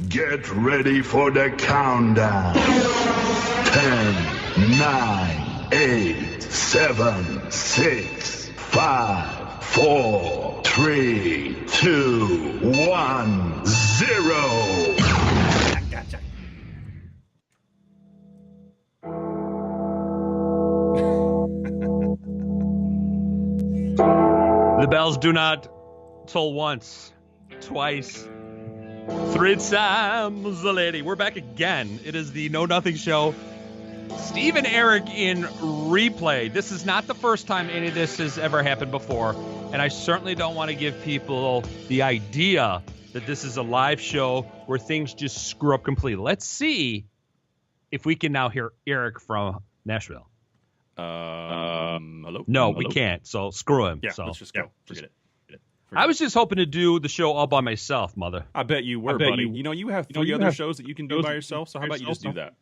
Get ready for the countdown. 10, 9, 8, 7, 6, 5, 4, 3, 2, 1, 0. Gotcha. The bells do not toll once, twice, 3 times a lady. We're back again. It is the Know Nothing Show. Steve and Eric in replay. This is not the first time any of this has ever happened before, and I certainly don't want to give people the idea that this is a live show where things just screw up completely. Let's see if we can now hear Eric from Nashville. Hello? No, Hello? we can't, so screw him. Yeah, so, let's just go. Forget it. I was just hoping to do the show all by myself, mother. I bet you were, buddy. You have three other shows that you can do by yourself, so how about you just do that?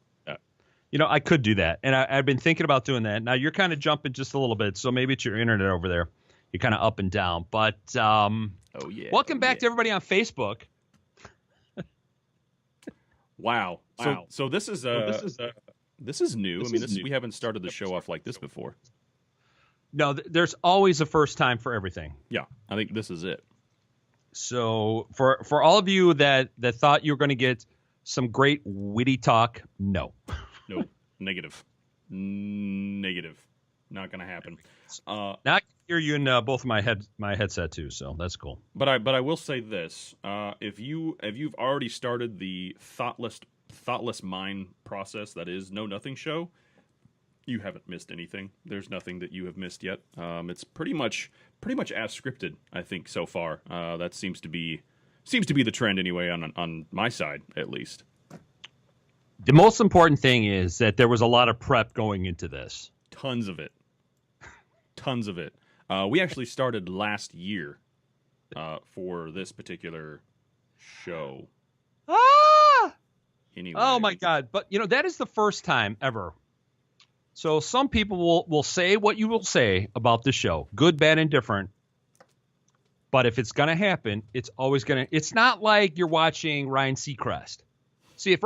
You know, I could do that, and I've been thinking about doing that. Now, you're kind of jumping just a little bit, so maybe it's your internet over there. You're kind of up and down. But welcome back to everybody on Facebook. Wow. So this is new. We haven't started the show off like this before. No, there's always a first time for everything. Yeah, I think this is it. So for all of you that thought you were going to get some great witty talk, no. No, negative. Not going to happen. Now I can hear you in both of my headset too, so that's cool. But I will say this: if you've already started the thoughtless mind process that is Know Nothing Show, you haven't missed anything. There's nothing that you have missed yet. It's pretty much as scripted, I think, so far. That seems to be the trend anyway on my side, at least. The most important thing is that there was a lot of prep going into this. Tons of it. We actually started last year for this particular show. Anyway. Oh my God! But that is the first time ever. So some people will say what you will say about the show, good, bad, and different. But if it's going to happen, it's always going to. It's not like you're watching Ryan Seacrest. See, if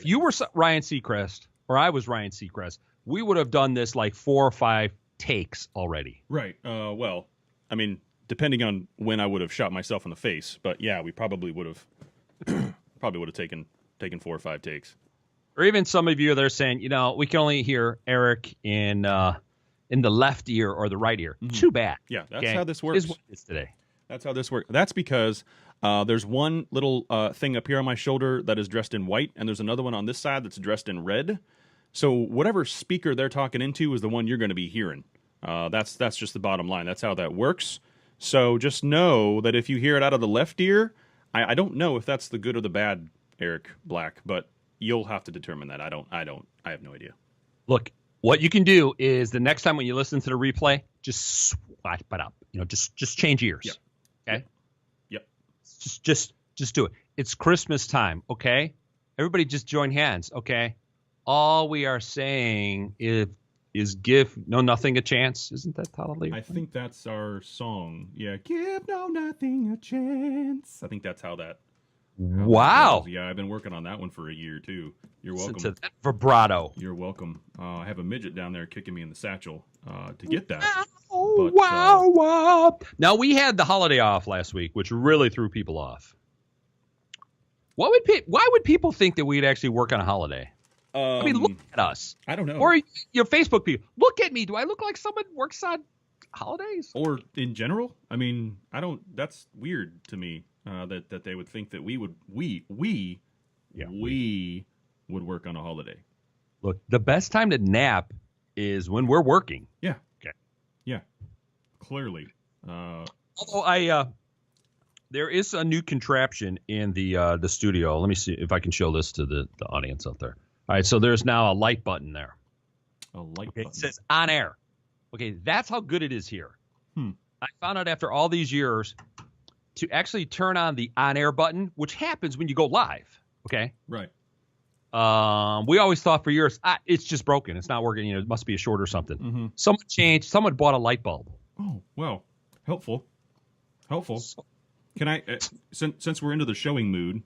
you were Ryan Seacrest or I was Ryan Seacrest, we would have done this like 4 or 5 takes already. Right. Well, I mean, depending on when I would have shot myself in the face, but yeah, we probably would have taken 4 or 5 takes. Or even some of you that are saying, we can only hear Eric in the left ear or the right ear. Mm-hmm. Too bad. Yeah, that's how this works. Is what it is today. That's how this works. That's because there's one little thing up here on my shoulder that is dressed in white, and there's another one on this side that's dressed in red. So whatever speaker they're talking into is the one you're going to be hearing. That's just the bottom line. That's how that works. So just know that if you hear it out of the left ear, I don't know if that's the good or the bad, Eric Black, but you'll have to determine that. I have no idea. Look, what you can do is the next time when you listen to the replay, just swipe it up. Just change ears. Yep. Okay? Yep. Just do it. It's Christmas time, okay? Everybody just join hands, okay? All we are saying is give Know Nothing a chance. Isn't that totally? I think that's our song. Yeah, give Know Nothing a chance. I think that's how that. Wow. Yeah, I've been working on that one for a year, too. You're welcome. Listen to that vibrato. You're welcome. I have a midget down there kicking me in the satchel to get that. Wow. Now, we had the holiday off last week, which really threw people off. Why would people think that we'd actually work on a holiday? I mean, look at us. I don't know. Or your Facebook people. Look at me. Do I look like someone works on holidays? Or in general? I mean, I don't. That's weird to me. That they would think that we would work on a holiday. Look, the best time to nap is when we're working. Yeah. Okay. Yeah. Clearly. Although there is a new contraption in the studio. Let me see if I can show this to the audience out there. All right, so there's now a light button there. A light button. It says on air. Okay, that's how good it is here. I found out after all these years to actually turn on the on-air button, which happens when you go live, okay? Right. We always thought for years, it's just broken. It's not working. It must be a short or something. Mm-hmm. Someone bought a light bulb. Oh, well, helpful. Can I, since we're into the showing mood,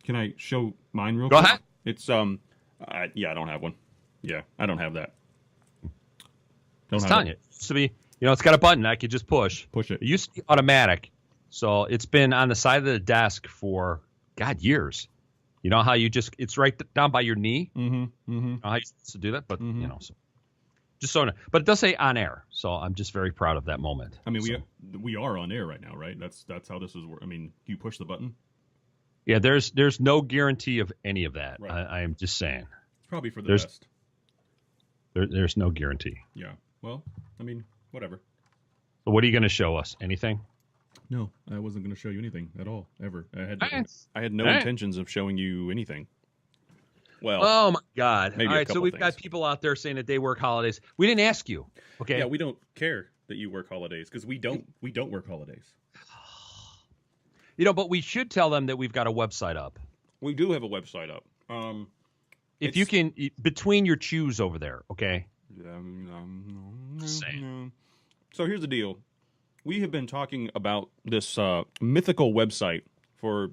Can I show mine real Go quick? ahead. It's yeah, I don't have one. Yeah, I don't have that. It's telling you. It used to be, it's got a button I could just push. Push it. It used to be automatic. So it's been on the side of the desk for, God, years. You know how it's right down by your knee? Mm-hmm. Mm-hmm. You know how you supposed to do that? But, so just so, but it does say on air. So I'm just very proud of that moment. I mean, we are on air right now, right? That's how this is. I mean, you push the button. Yeah, there's no guarantee of any of that. Right. I am just saying. It's probably for the best. There's no guarantee. Yeah. Well, I mean, whatever. So what are you going to show us? Anything? No, I wasn't going to show you anything at all, ever. I had no All right. intentions of showing you anything. Well, Oh my God! maybe All a right, so couple we've things. got people out there saying that they work holidays. We didn't ask you. Okay. yeah, we don't care that you work holidays because we don't work holidays. But we should tell them that we've got a website up. We do have a website up. If you can, between your chews over there, okay? Same. So here's the deal. We have been talking about this mythical website for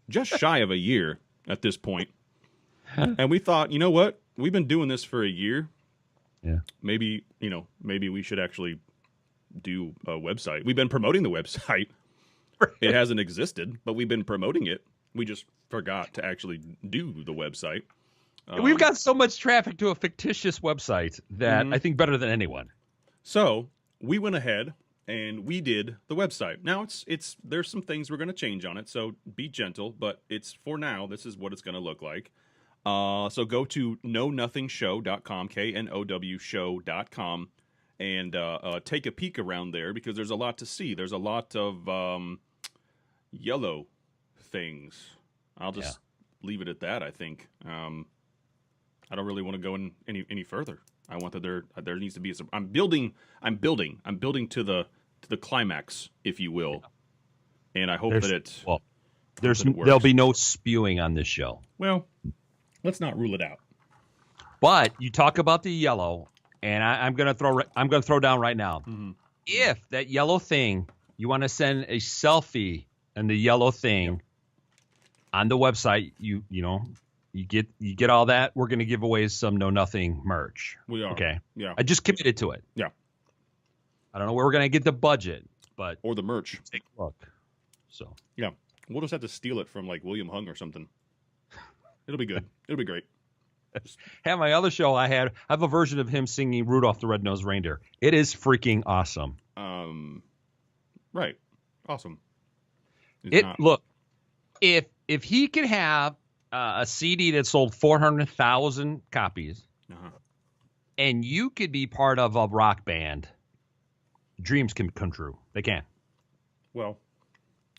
just shy of a year at this point. And we thought, you know what? We've been doing this for a year. Yeah. Maybe we should actually do a website. We've been promoting the website. It hasn't existed, but we've been promoting it. We just forgot to actually do the website. We've got so much traffic to a fictitious website that I think better than anyone. So we went ahead and we did the website. Now there's some things we're going to change on it, so be gentle. But it's for now. This is what it's going to look like. So go to knownothingshow.com, KNOW show.com, and take a peek around there because there's a lot to see. There's a lot of yellow things. I'll just leave it at that. I think. I don't really want to go in any further. I want that there needs to be I'm building to the climax, if you will, and I hope there'll be no spewing on this show. Well, let's not rule it out. But you talk about the yellow, and I'm gonna throw down right now. Mm-hmm. If that yellow thing, you want to send a selfie and the yellow thing on the website, you get all that. We're gonna give away some Know Nothing merch. We are. Okay. Yeah. I just committed to it. Yeah. I don't know where we're gonna get the budget, but Or the merch. take a look. So Yeah. We'll just have to steal it from like William Hung or something. It'll be good. It'll be great. have my other show. I have a version of him singing Rudolph the Red-Nosed Reindeer. It is freaking awesome. Right. Awesome. Look, if he could have a CD that sold 400,000 copies, and you could be part of a rock band, dreams can come true. They can. Well,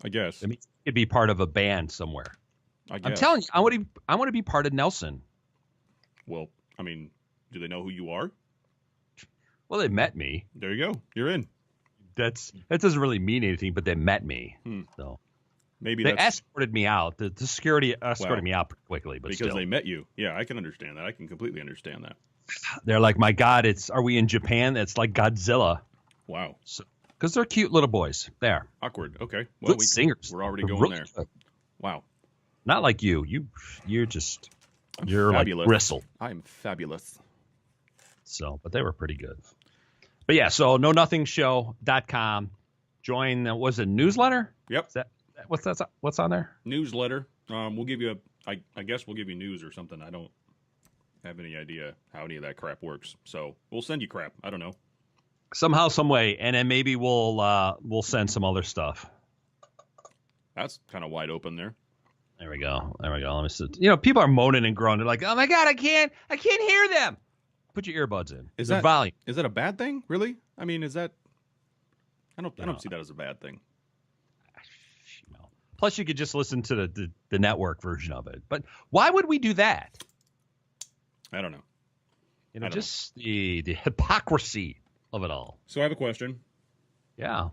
I guess. I mean, you could be part of a band somewhere. I guess. I'm telling you, I want to be part of Nelson. Well, I mean, do they know who you are? Well, they met me. There you go. You're in. That doesn't really mean anything, but they met me. So maybe they that's escorted me out. The security escorted me out pretty quickly, but because still. they met you. Yeah, I can understand that. I can completely understand that. They're like, my God, are we in Japan? It's like Godzilla. Wow. Because they're cute little boys. There. Awkward. Okay. Well, Good singers. We're already They're going really there. good. Wow. Not like you. You're Fabulous. like bristle. I am fabulous. So, but they were pretty good. But yeah, so KnowNothingShow.com. Join. Was it newsletter? Yep. Is that what's on there? Newsletter. We'll give you I guess we'll give you news or something. I don't have any idea how any of that crap works. So we'll send you crap. I don't know. Somehow, some way, and then maybe we'll send some other stuff. That's kind of wide open there. There we go. Let me see. People are moaning and groaning. They're like, "Oh my God, I can't hear them." Put your earbuds in. Is the that volume? Is that a bad thing? Really? I mean, is that? I don't see that as a bad thing. Plus, you could just listen to the network version of it. But why would we do that? I don't know. The hypocrisy of it all. So I have a question. Yeah.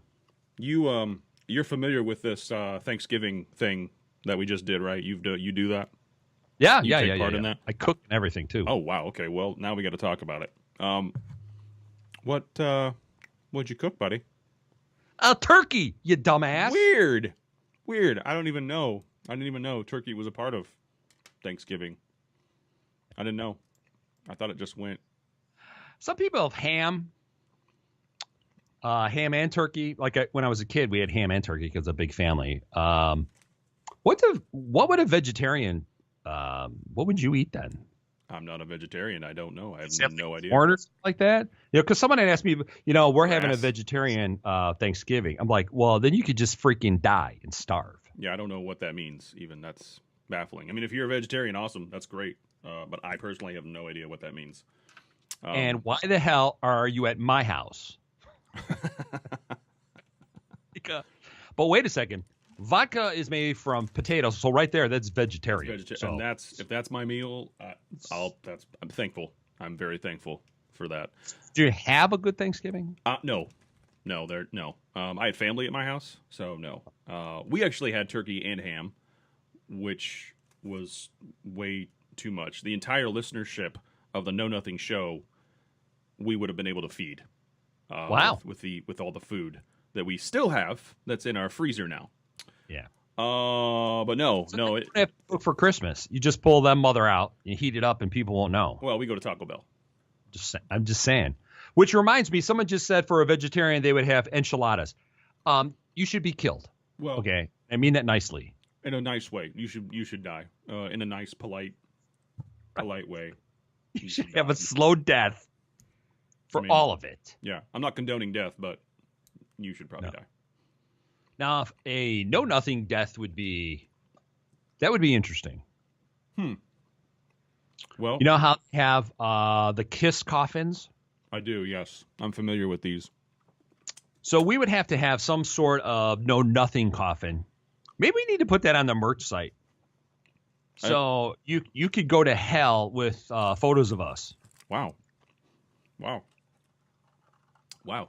You're familiar with this Thanksgiving thing that we just did, right? You do that? Yeah, You take part in that? I cook and everything too. Oh wow. Okay. Well, now we got to talk about it. What'd you cook, buddy? A turkey, you dumbass. Weird. I don't even know. I didn't even know turkey was a part of Thanksgiving. I didn't know. I thought it just went. Some people have ham and turkey. Like when I was a kid, we had ham and turkey because it's a big family. What would a vegetarian? What would you eat then? I'm not a vegetarian. I don't know. I have no idea. Corn or something like that? Because someone had asked me, we're having a Grass. vegetarian Thanksgiving. I'm like, well, then you could just freaking die and starve. Yeah, I don't know what that means. Even that's baffling. I mean, if you're a vegetarian, awesome. That's great. But I personally have no idea what that means. And why the hell are you at my house? But wait a second. Vodka is made from potatoes, so right there, that's vegetarian. And if that's my meal, I'm thankful. I'm very thankful for that. Do you have a good Thanksgiving? No. I had family at my house, so no. We actually had turkey and ham, which was way too much. The entire listenership of the Know Nothing show, we would have been able to feed. Wow. With all the food that we still have that's in our freezer now. Yeah. But no. You don't have to cook for Christmas. You just pull them mother out, you heat it up, and people won't know. Well, we go to Taco Bell. I'm just saying. Which reminds me, someone just said for a vegetarian they would have enchiladas. You should be killed. Well, okay, I mean that nicely. In a nice way. You should die. In a nice, polite way. You should have a slow death for all of it. Yeah, I'm not condoning death, but you should probably die. Now, if a know-nothing death would be interesting. Well, you know how they have the kiss coffins? I do, yes. I'm familiar with these. So we would have to have some sort of know-nothing coffin. Maybe we need to put that on the merch site. So you could go to hell with photos of us. Wow.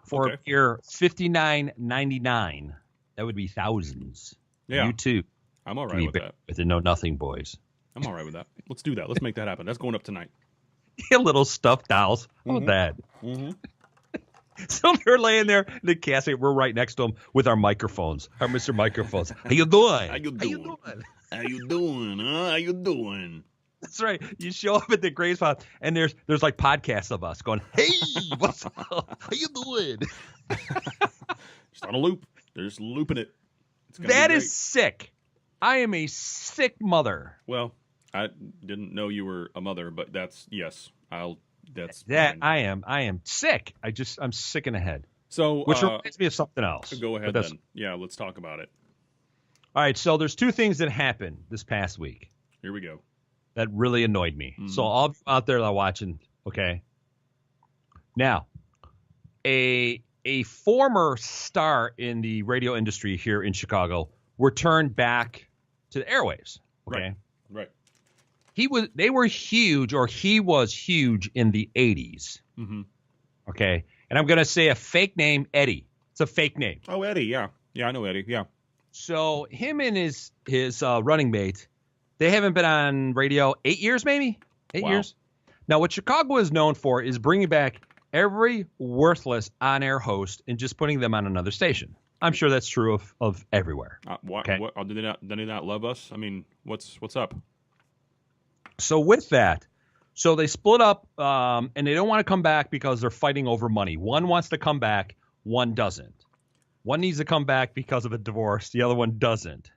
For your $59.99. That would be thousands. Yeah. You too. I'm all right with that. With the Know Nothing boys. I'm all right with that. Let's do that. Let's make that happen. That's going up tonight. Little stuffed dolls. How about that? Mm-hmm. So they're laying there in the casket. We're right next to them with our microphones, our Mr. Microphones. How you doing? How you doing? How you doing? How you doing? That's right. You show up at the grave spot, and there's like podcasts of us going, "Hey, what's up? How you doing?" Just on a loop. They're just looping it. That is sick. I am a sick mother. Well, I didn't know you were a mother, but yes. That's that fine. I am sick. I'm sick in the head. So which reminds me of something else. Go ahead then. Yeah, let's talk about it. All right, so there's two things that happened this past week. Here we go. That really annoyed me. Mm-hmm. So all out there that are watching, okay. Now, a former star in the radio industry here in Chicago returned back to the airwaves. Okay. Right. They were huge, or he was huge in the 80s. Mm-hmm. Okay. And I'm going to say a fake name, Eddie. It's a fake name. Oh, Eddie. Yeah. Yeah, I know Eddie. Yeah. So him and his running mate, they haven't been on radio 8 years, maybe 8 years. Now, what Chicago is known for is bringing back every worthless on-air host and just putting them on another station. I'm sure that's true of everywhere. Okay. What, do they not love us? I mean, what's up? So with that, they split up, and they don't want to come back because they're fighting over money. One wants to come back, one doesn't. One needs to come back because of a divorce. The other one doesn't.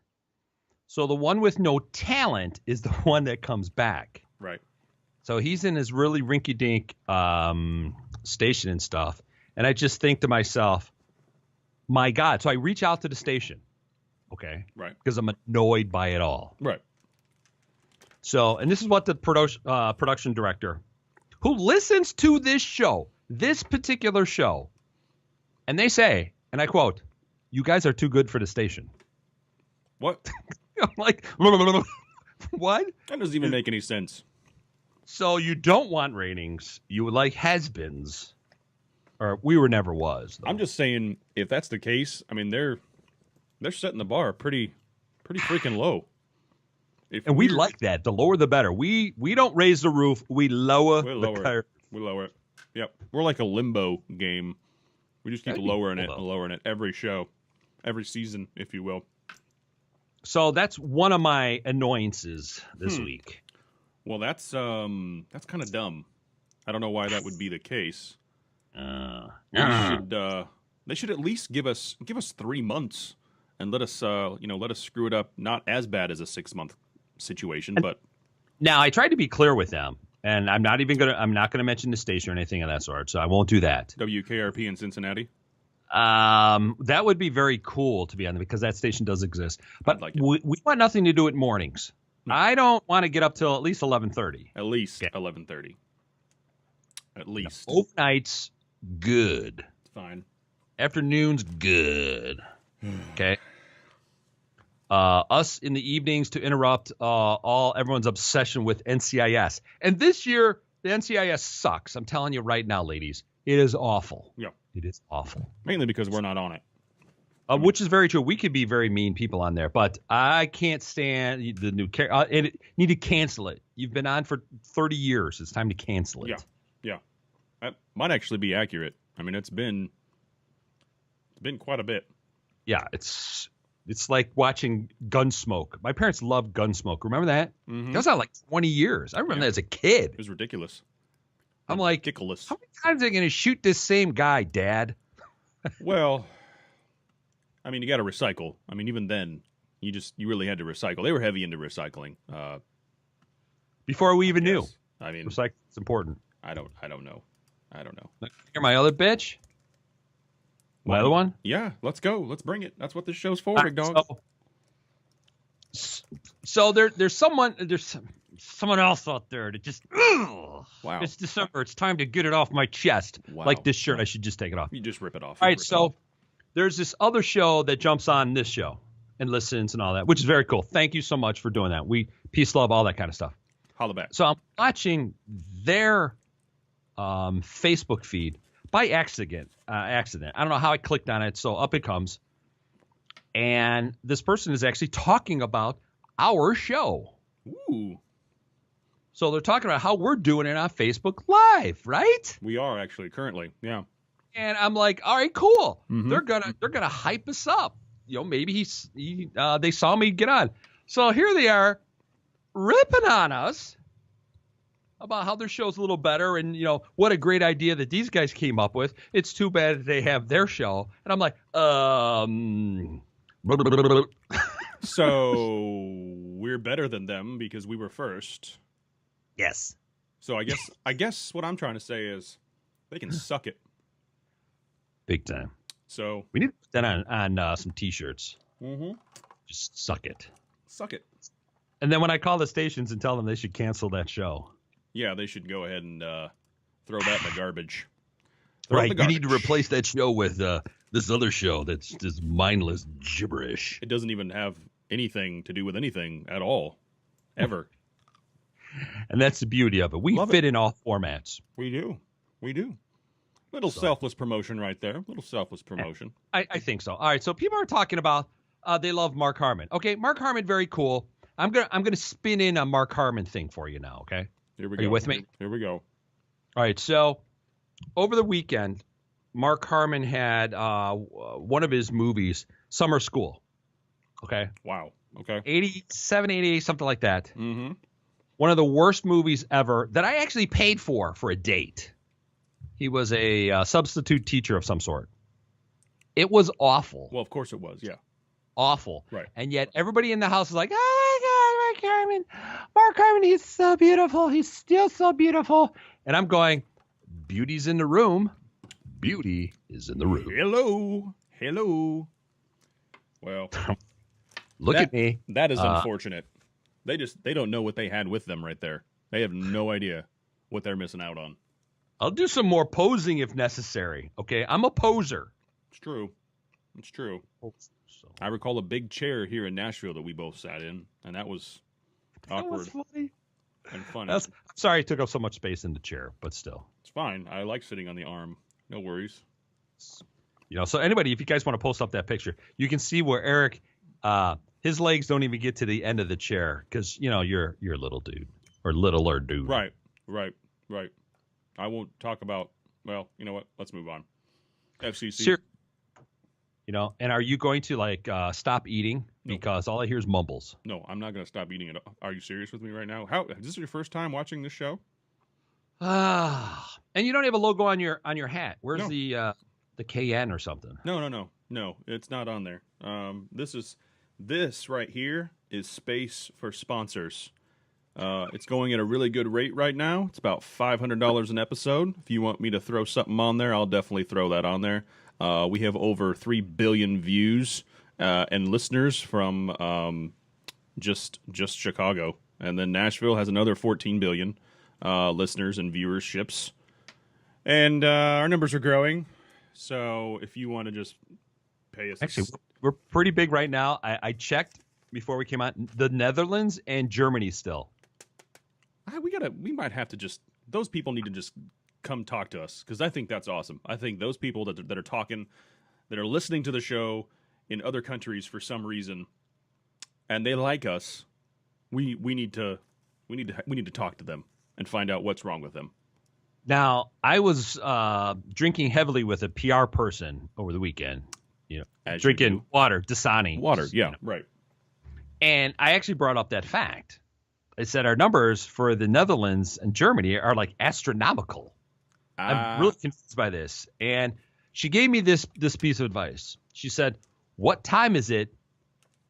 So the one with no talent is the one that comes back. Right. So he's in his really rinky-dink station and stuff. And I just think to myself, my God. So I reach out to the station. Okay. Right. Because I'm annoyed by it all. Right. So, and this is what the production director, who listens to this particular show, and they say, and I quote, "You guys are too good for the station." What? I'm like, what? That doesn't even make any sense. So you don't want ratings. You would like has-beens. Or we were never was. Though. I'm just saying, if that's the case, I mean, they're setting the bar pretty freaking low. And we like that. The lower, the better. We don't raise the roof. We lower the curve. We lower it. Yep. We're like a limbo game. We just keep lowering it and lowering it every show, every season, if you will. So that's one of my annoyances this week. Well, that's kind of dumb. I don't know why that would be the case. They should at least give us 3 months and let us screw it up. Not as bad as a 6-month situation, but now I tried to be clear with them, and I'm not gonna mention the station or anything of that sort. So I won't do that. WKRP in Cincinnati. That would be very cool to be on, because that station does exist. But we want nothing to do with mornings. No. I don't want to get up till at least 11:30. At least 11:30. At least. No, overnights, good. It's fine. Afternoons, good. Okay. Us in the evenings to interrupt everyone's obsession with NCIS. And this year, the NCIS sucks. I'm telling you right now, ladies. It is awful. Yeah. It is awful. Mainly because we're not on it. Which is very true. We could be very mean people on there, but I can't stand the new and need to cancel it. You've been on for 30 years. It's time to cancel it. Yeah. That might actually be accurate. I mean, it's been quite a bit. Yeah, it's like watching Gunsmoke. My parents loved Gunsmoke. Remember that? Mm-hmm. That was on like 20 years. I remember that as a kid. It was ridiculous. I'm like, ridiculous. How many times are they going to shoot this same guy, Dad? Well, I mean, you got to recycle. I mean, even then, you really had to recycle. They were heavy into recycling. Before we even knew. I mean, recycling's important. I don't know. Hear my other bitch? My other one? Yeah, let's go. Let's bring it. That's what this show's for, big dog. So there's someone else out there that just wow. It's December. It's time to get it off my chest. Wow. Like this shirt, I should just take it off. You just rip it off. All right, so there's this other show that jumps on this show and listens and all that, which is very cool. Thank you so much for doing that. We peace, love, all that kind of stuff. Holla back. So I'm watching their Facebook feed by accident. I don't know how I clicked on it, so up it comes. And this person is actually talking about our show. Ooh. So they're talking about how we're doing it on Facebook Live, right? We are actually currently, yeah. And I'm like, all right, cool. Mm-hmm. They're gonna hype us up. You know, maybe they saw me get on. So here they are, ripping on us about how their show's a little better, and you know what a great idea that these guys came up with. It's too bad that they have their show, and I'm like, So we're better than them because we were first. Yes. So I guess what I'm trying to say is they can suck it. Big time. So we need to put that on some T-shirts. Mm-hmm. Just suck it. Suck it. And then when I call the stations and tell them they should cancel that show. Yeah, they should go ahead and throw that in the garbage. Right. You need to replace that show with this other show that's just mindless gibberish. It doesn't even have anything to do with anything at all. Ever. And that's the beauty of it. We fit in all formats. We do. Little selfless promotion right there. Little selfless promotion. I think so. All right. So people are talking about they love Mark Harmon. Okay, Mark Harmon, very cool. I'm gonna spin in a Mark Harmon thing for you now. Okay. Here we go. Are you with me? Here we go. All right. So over the weekend, Mark Harmon had one of his movies, Summer School. Okay. Wow. Okay. 87, 88, something like that. Mm-hmm. One of the worst movies ever that I actually paid for a date. He was a substitute teacher of some sort. It was awful. Well, of course it was. Yeah. Awful. Right. And yet everybody in the house is like, oh my God, Mark Harmon. Mark Harmon, he's so beautiful. He's still so beautiful. And I'm going, beauty's in the room. Beauty is in the room. Hello. Well, look at me. That is unfortunate. They don't know what they had with them right there. They have no idea what they're missing out on. I'll do some more posing if necessary. Okay, I'm a poser. It's true. I recall a big chair here in Nashville that we both sat in, and that was awkward. That was funny. And funny. I'm sorry it took up so much space in the chair, but still. It's fine. I like sitting on the arm. No worries. You know, so anybody, if you guys want to post up that picture, you can see where Eric, his legs don't even get to the end of the chair because, you know, you're a little dude or littler dude. Right. I won't talk about, well, you know what? Let's move on. FCC. And are you going to stop eating? No. Because all I hear is mumbles. No, I'm not going to stop eating it. Are you serious with me right now? How is this your first time watching this show? And you don't have a logo on your hat. Where's No. the KN or something? No, it's not on there. This right here is space for sponsors. It's going at a really good rate right now. It's about $500 an episode. If you want me to throw something on there, I'll definitely throw that on there. We have over 3 billion views and listeners from just Chicago, and then Nashville has another 14 billion listeners and viewerships, and our numbers are growing. So if you want to just pay us, actually, we're pretty big right now. I checked before we came out. The Netherlands and Germany still. We might have to just, those people need to just come talk to us, because I think that's awesome. I think those people that are talking, that are listening to the show in other countries for some reason, and they like us, we need to talk to them and find out what's wrong with them. Now, I was drinking heavily with a PR person over the weekend. Drinking water, Dasani. Water, yeah, right. And I actually brought up that fact. I said our numbers for the Netherlands and Germany are like astronomical. I'm really confused by this. And she gave me this piece of advice. She said, "What time is it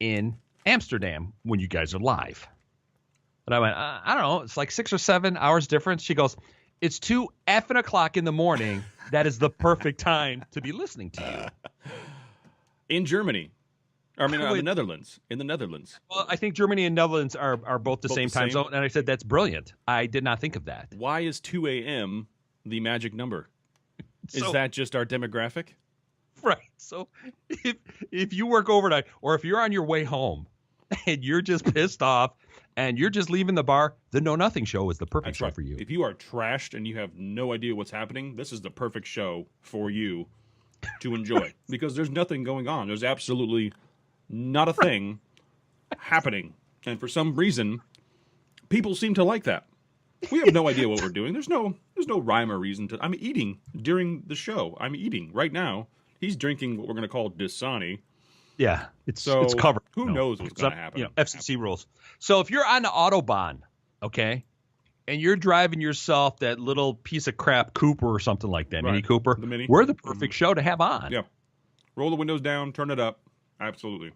in Amsterdam when you guys are live?" And I went, I don't know. It's like 6 or 7 hours difference. She goes, "It's 2 effing o'clock in the morning. That is the perfect time to be listening to you." In Germany. I mean, the Netherlands. In the Netherlands. Well, I think Germany and Netherlands are both the same time zone. And I said, that's brilliant. I did not think of that. Why is 2 a.m. the magic number? Is that just our demographic? Right. So if you work overnight, or if you're on your way home and you're just pissed off and you're just leaving the bar, the Know Nothing Show is the perfect show for you. If you are trashed and you have no idea what's happening, this is the perfect show for you to enjoy. Because there's nothing going on. There's absolutely not a thing happening. And for some reason, people seem to like that. We have no idea what we're doing. There's no rhyme or reason to. I'm eating during the show. I'm eating right now. He's drinking what we're going to call Dasani. Yeah, it's covered. Who knows what's going to happen? FCC rules. So if you're on the Autobahn, okay, and you're driving yourself that little piece of crap Cooper or something like that, Mini Cooper, we're the perfect show to have on. Yeah. Roll the windows down, turn it up. Absolutely.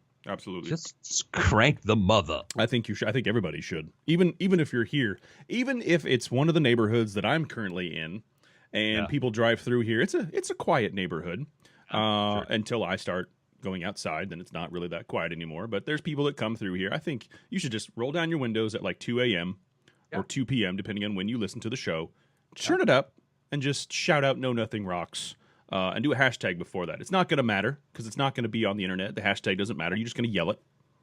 Just crank the mother. I think you should. I think everybody should. Even if you're here, even if it's one of the neighborhoods that I'm currently in, and people drive through here, it's a quiet neighborhood. Sure. Until I start going outside, then it's not really that quiet anymore. But there's people that come through here. I think you should just roll down your windows at like 2 a.m. or 2 p.m. depending on when you listen to the show. Turn it up and just shout out "Know Nothing Rocks." And do a hashtag before that. It's not going to matter because it's not going to be on the internet. The hashtag doesn't matter. You're just going to yell it.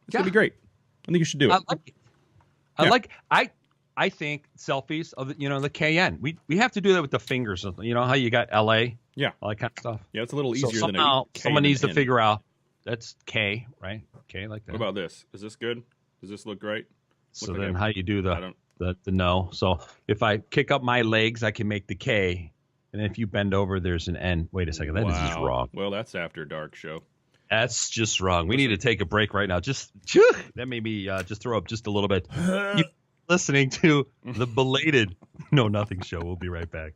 It's going to be great. I think you should do it. I think selfies of the KN. We have to do that with the fingers. You know how you got LA? Yeah. All that kind of stuff. Yeah, it's a little easier than a K. Someone needs to figure out that's K, right? K like that. What about this? Is this good? Does this look great? So then how you do the no. So if I kick up my legs, I can make the K. And if you bend over, there's an N. Wait a second. That is just wrong. Well, that's After Dark show. That's just wrong. We need to take a break right now. That made me just throw up just a little bit. You're listening to the belated Know Nothing Show. We'll be right back.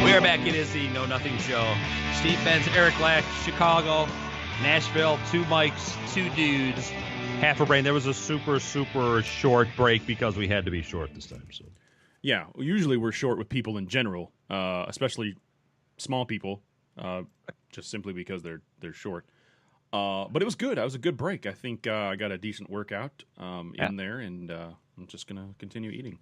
We're back. It is the Know Nothing Show. Steve Benz, Eric Lack, Chicago, Nashville, 2 mics, 2 dudes, half a brain. There was a super, super short break because we had to be short this time. So, yeah, usually we're short with people in general, especially small people, just simply because they're short. But it was good. That was a good break. I think I got a decent workout in there, and I'm just going to continue eating.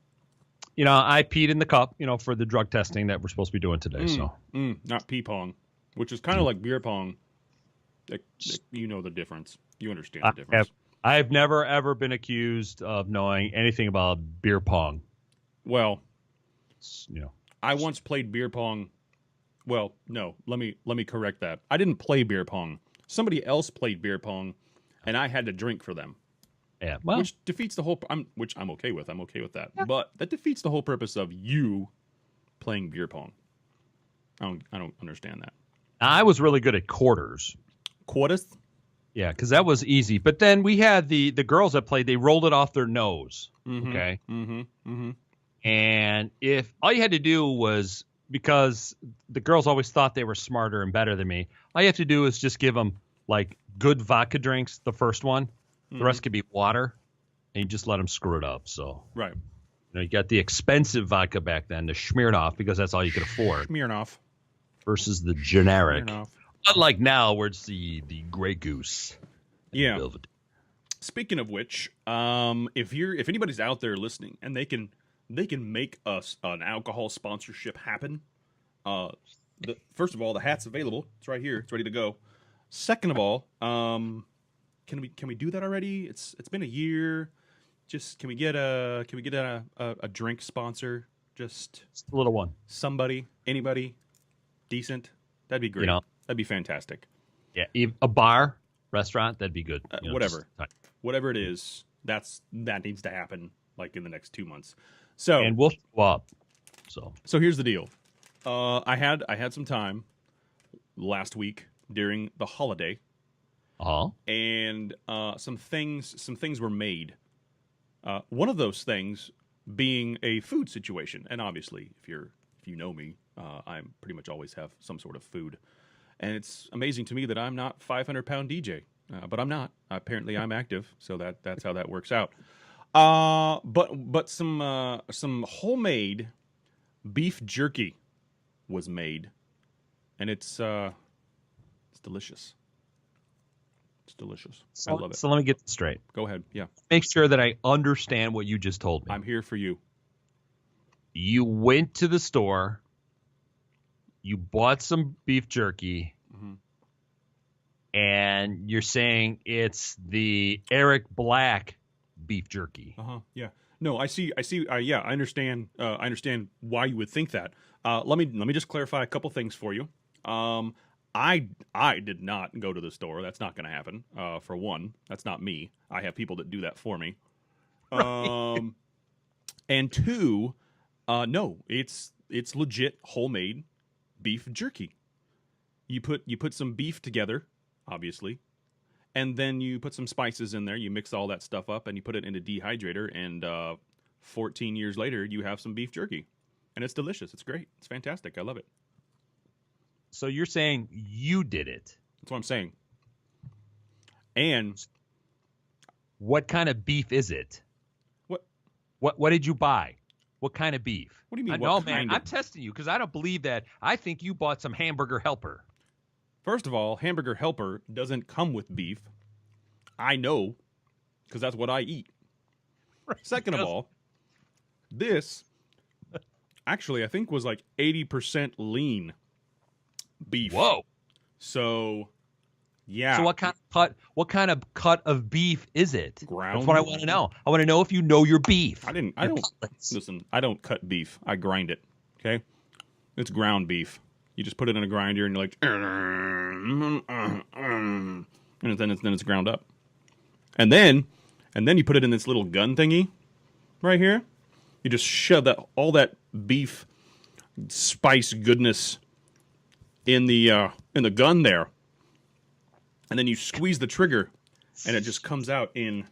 I peed in the cup, for the drug testing that we're supposed to be doing today. Not pee pong, which is kind of like beer pong. You know the difference. You understand the difference. I've never, ever been accused of knowing anything about beer pong. Well, I once played beer pong. Well, no, let me correct that. I didn't play beer pong. Somebody else played beer pong, and I had to drink for them. Yeah. Well, which defeats the whole. Which I'm okay with. I'm okay with that. Yeah. But that defeats the whole purpose of you playing beer pong. I don't understand that. I was really good at quarters. Quarters? Yeah, because that was easy. But then we had the girls that played. They rolled it off their nose. Mm-hmm. Okay. Mm-hmm. Mm-hmm. And if all you had to do was, because the girls always thought they were smarter and better than me, all you have to do is just give them like good vodka drinks, the first one. The rest could be water, and you just let them screw it up. So right, you got the expensive vodka back then, the Smirnoff, because that's all you could afford. Smirnoff versus the generic. Smirnoff. Unlike now, where it's the Grey Goose. Yeah. Speaking of which, if anybody's out there listening and they can make us an alcohol sponsorship happen. First of all, the hat's available. It's right here. It's ready to go. Second of all, can we do that already? It's been a year. Just can we get a drink sponsor? Just a little one. Somebody, anybody, decent. That'd be great. That'd be fantastic. Yeah, a bar, restaurant, that'd be good. Whatever it is, that needs to happen like in the next 2 months. So and we'll show up. So here's the deal. I had some time last week during the holiday. And some things were made. One of those things being a food situation, and obviously, if you know me, I pretty much always have some sort of food. And it's amazing to me that I'm not 500-pound DJ, but I'm not. Apparently, I'm active, so that's how that works out. But some homemade beef jerky was made, and it's delicious. It's delicious. I love it. So let me get this straight. Go ahead. Yeah. Make sure that I understand what you just told me. I'm here for you. You went to the store. You bought some beef jerky. Mm-hmm. And you're saying it's the Eric Black beef jerky. Yeah. No, I see. Yeah, I understand. I understand why you would think that. Let me just clarify a couple things for you. I did not go to the store. That's not going to happen. For one, that's not me. I have people that do that for me. Right. And two, no, it's legit homemade beef jerky. You put some beef together, obviously, and then you put some spices in there. You mix all that stuff up, and you put it in a dehydrator. And 14 years later, you have some beef jerky, and it's delicious. It's great. It's fantastic. I love it. So you're saying you did it? That's what I'm saying. And what kind of beef is it? What did you buy? What kind of beef? What do you mean? No, man, I'm testing you because I don't believe that. I think you bought some Hamburger Helper. First of all, Hamburger Helper doesn't come with beef. I know, because that's what I eat. Right. Second of all, this actually I think was like 80% lean beef. Whoa. So, yeah. So what kind of cut of beef is it? Ground. That's what I want to know. I want to know if you know your beef. I don't listen, I don't cut beef. I grind it. Okay? It's ground beef. You just put it in a grinder and you're like and then it's ground up. And then you put it in this little gun thingy right here. You just shove all that beef spice goodness in the gun there, and then you squeeze the trigger, and it just comes out in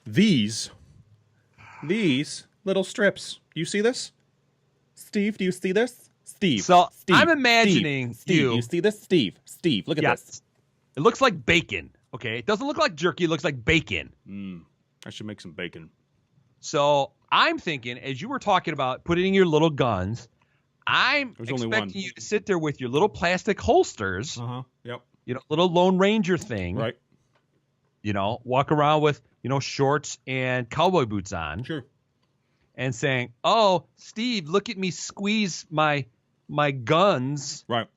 these little strips. Do you see this, Steve? Do you see this, Steve? So Steve, I'm imagining Steve, you see this, Steve? Steve, look at this. It looks like bacon. Okay, it doesn't look like jerky. It looks like bacon. I should make some bacon. So I'm thinking, as you were talking about putting in your little guns, I'm expecting you to sit there with your little plastic holsters. Yep. Little Lone Ranger thing. Right. Walk around with, shorts and cowboy boots on. Sure. And saying, "Oh, Steve, look at me squeeze my guns right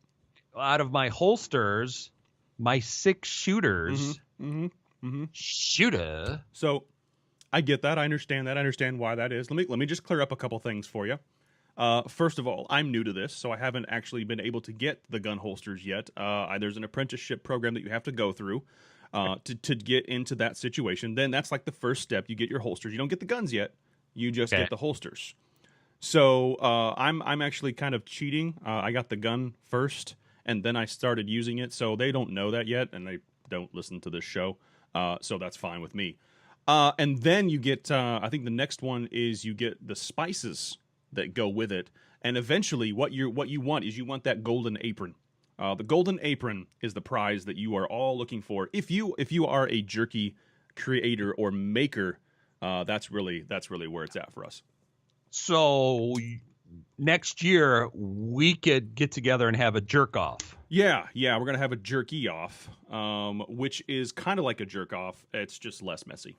out of my holsters, my 6 shooters." Shooter. So I get that. I understand that. I understand why that is. Let me just clear up a couple things for you. First of all, I'm new to this, so I haven't actually been able to get the gun holsters yet. There's an apprenticeship program that you have to go through. to get into that situation. Then that's like the first step. You get your holsters. You don't get the guns yet. You just get the holsters. So I'm actually kind of cheating. I got the gun first, and then I started using it. So they don't know that yet, and they don't listen to this show. So that's fine with me. And then you get, I think the next one is you get the spices that go with it. And eventually what you want is you want that golden apron. The golden apron is the prize that you are all looking for. If you are a jerky creator or maker, that's really where it's at for us. So next year we could get together and have a jerk off. Yeah, we're gonna have a jerky off, which is kind of like a jerk off. It's just less messy.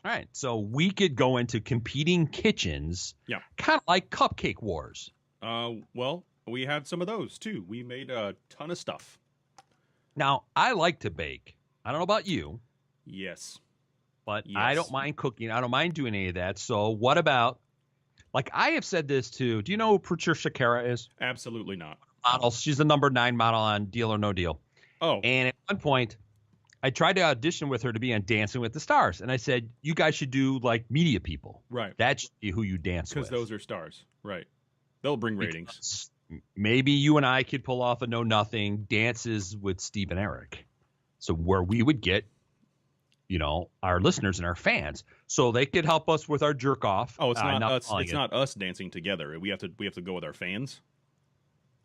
All right, so we could go into competing kitchens. Yeah, kind of like cupcake wars. Well, we had some of those too. We made a ton of stuff. Now, I like to bake. I don't know about you. Yes. But yes. I don't mind cooking. I don't mind doing any of that. So what about, like I have said this too. Do you know who Patricia Cara is? Absolutely not. Model. She's the number 9 model on Deal or No Deal. Oh. And at one point, I tried to audition with her to be on Dancing with the Stars. And I said, you guys should do like media people. Right. That should be who you dance with. Because those are stars. Right. They'll bring ratings. Maybe you and I could pull off a Know Nothing dances with Steve and Eric. So where we would get, our listeners and our fans, so they could help us with our jerk off. Oh, it's not us. It's not us dancing together. We have to go with our fans.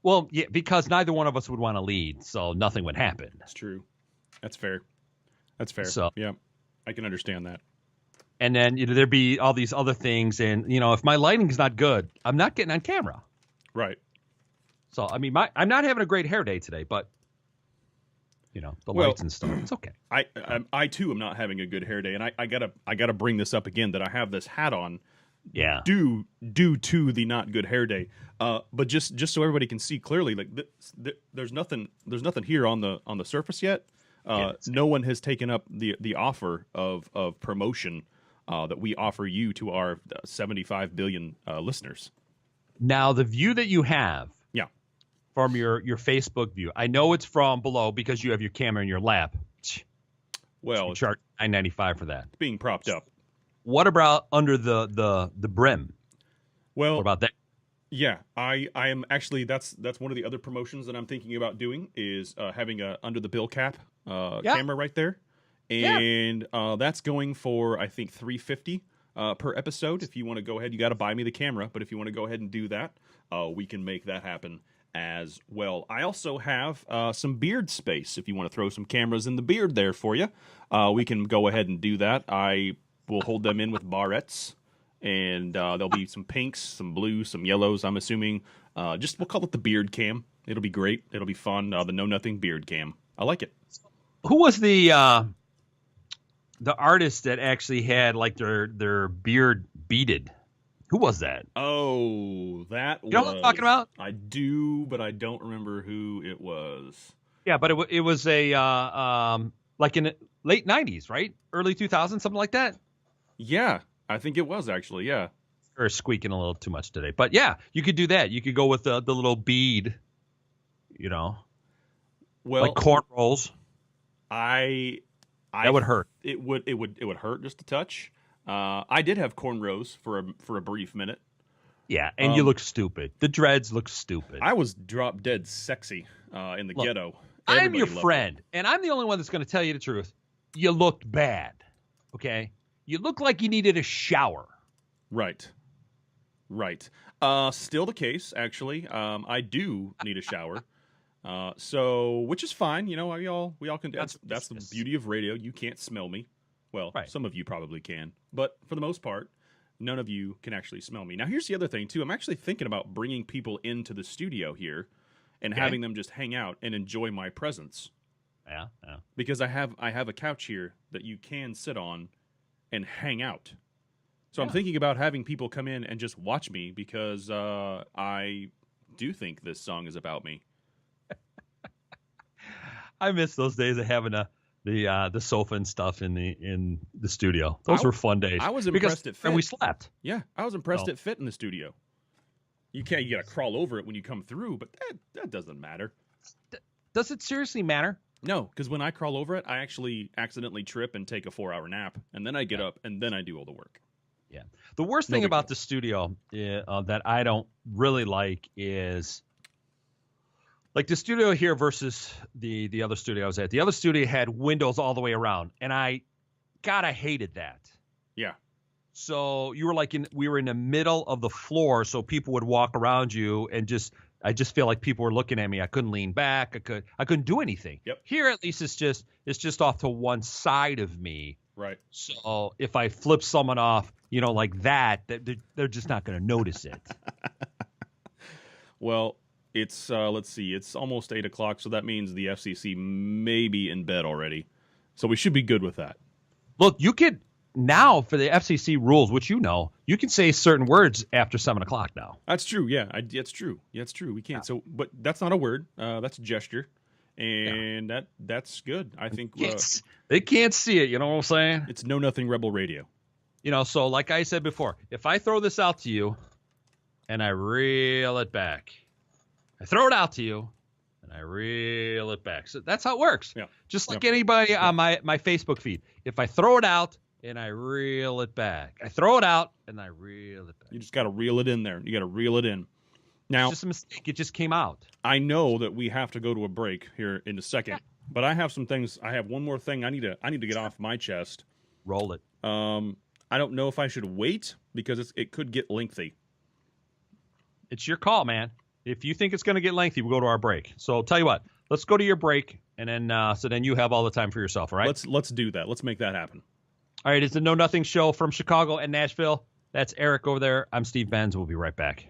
Well, yeah, because neither one of us would want to lead, so nothing would happen. That's true. That's fair. So, yeah, I can understand that. And then there'd be all these other things, and if my lighting's not good, I'm not getting on camera. Right. So I mean, I'm not having a great hair day today, but the lights and stuff, it's okay. I too am not having a good hair day, and I gotta bring this up again that I have this hat on. Yeah. Due to the not good hair day, but just so everybody can see clearly, like there's nothing here on the surface yet. No one has taken up the offer of promotion that we offer you to our 75 billion listeners. Now the view that you have, from your Facebook view, I know it's from below because you have your camera in your lap. Well, you charge $9.95 for that. It's being propped up. What about under the brim? Well, what about that? Yeah, I am actually that's one of the other promotions that I'm thinking about doing is having a under the bill cap camera right there, and that's going for I think $350 per episode. If you want to go ahead, you got to buy me the camera, but if you want to go ahead and do that, we can make that happen as well. I also have some beard space. If you want to throw some cameras in the beard there for you, we can go ahead and do that. I will hold them in with barrettes, and there'll be some pinks, some blues, some yellows. I'm assuming we'll call it the beard cam. It'll be great. It'll be fun. The Know Nothing beard cam. I like it. Who was the artist that actually had like their beard beaded? Who was that? Oh, that was... You know what I'm talking about? I do, but I don't remember who it was. Yeah, but it was a like in the late 90s, right? Early 2000s, something like that? Yeah, I think it was actually, yeah. Or squeaking a little too much today. But yeah, you could do that. You could go with the little bead, Well, like cornrows. That would hurt. It would hurt just a touch. I did have cornrows for a brief minute. Yeah, and you look stupid. The dreads look stupid. I was drop dead sexy in the ghetto. I'm your friend, and I'm the only one that's going to tell you the truth. You looked bad, okay? You look like you needed a shower. Right. Still the case, actually. I do need a shower. Which is fine. We all can. That's the beauty of radio. You can't smell me. Well, Some of you probably can, but for the most part, none of you can actually smell me. Now, here's the other thing too. I'm actually thinking about bringing people into the studio here and having them just hang out and enjoy my presence. Yeah. Because I have a couch here that you can sit on and hang out. So I'm thinking about having people come in and just watch me because I do think this song is about me. I miss those days of having the sofa and stuff in the studio. Those were fun days. I was impressed it fit. And we slept. Yeah, I was impressed it fit in the studio. You got to crawl over it when you come through, but that doesn't matter. Does it seriously matter? No, because when I crawl over it, I actually accidentally trip and take a 4-hour nap, and then I get up and then I do all the work. Yeah. The worst No thing big about deal. the studio that I don't really like is like the studio here versus the other studio I was at. The other studio had windows all the way around, and I hated that. Yeah. So you were we were in the middle of the floor, so people would walk around you and I just feel like people were looking at me. I couldn't lean back. I couldn't do anything. Yep. Here at least it's just off to one side of me. Right. So if I flip someone off, like that, they're just not going to notice it. Well, it's let's see, it's almost 8 o'clock, so that means the FCC may be in bed already. So we should be good with that. Look, you could now for the FCC rules, which you can say certain words after 7 o'clock now. That's true. Yeah, it's true. Yeah, it's true. We can't. So, but that's not a word. That's a gesture, and that's good. I think They can't see it. You know what I'm saying? it's Know Nothing Rebel Radio. So like I said before, if I throw this out to you and I reel it back, I throw it out to you and I reel it back. So that's how it works. Yeah. Just like anybody on my Facebook feed. If I throw it out and I reel it back, I throw it out and I reel it back. You just got to reel it in there. You got to reel it in. Now, It's just a mistake. It just came out. I know that we have to go to a break here in a second, but I have some things. I have one more thing I need to get off my chest. Roll it. I don't know if I should wait because it could get lengthy. It's your call, man. If you think it's going to get lengthy, we'll go to our break. So tell you what, let's go to your break, and then so then you have all the time for yourself, all right? Let's do that. Let's make that happen. All right, it's the Know Nothing Show from Chicago and Nashville. That's Eric over there. I'm Steve Benz. We'll be right back.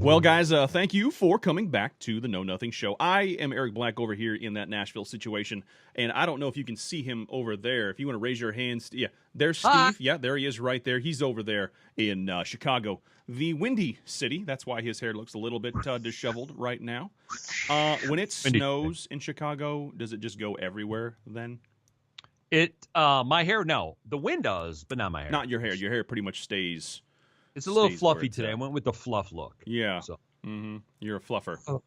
Well, guys, thank you for coming back to the Know Nothing Show. I am Eric Black over here in that Nashville situation, and I don't know if you can see him over there. If you want to raise your hands, yeah, there's Steve. Hi. Yeah, there he is right there. He's over there in Chicago, the Windy City. That's why his hair looks a little bit disheveled right now. When it snows in Chicago, does it just go everywhere then? My hair, no. The wind does, but not my hair. Not your hair. Your hair pretty much stays. It's a little stays where fluffy it's today. at. I went with the fluff look. Yeah. So. You're a fluffer. Oh.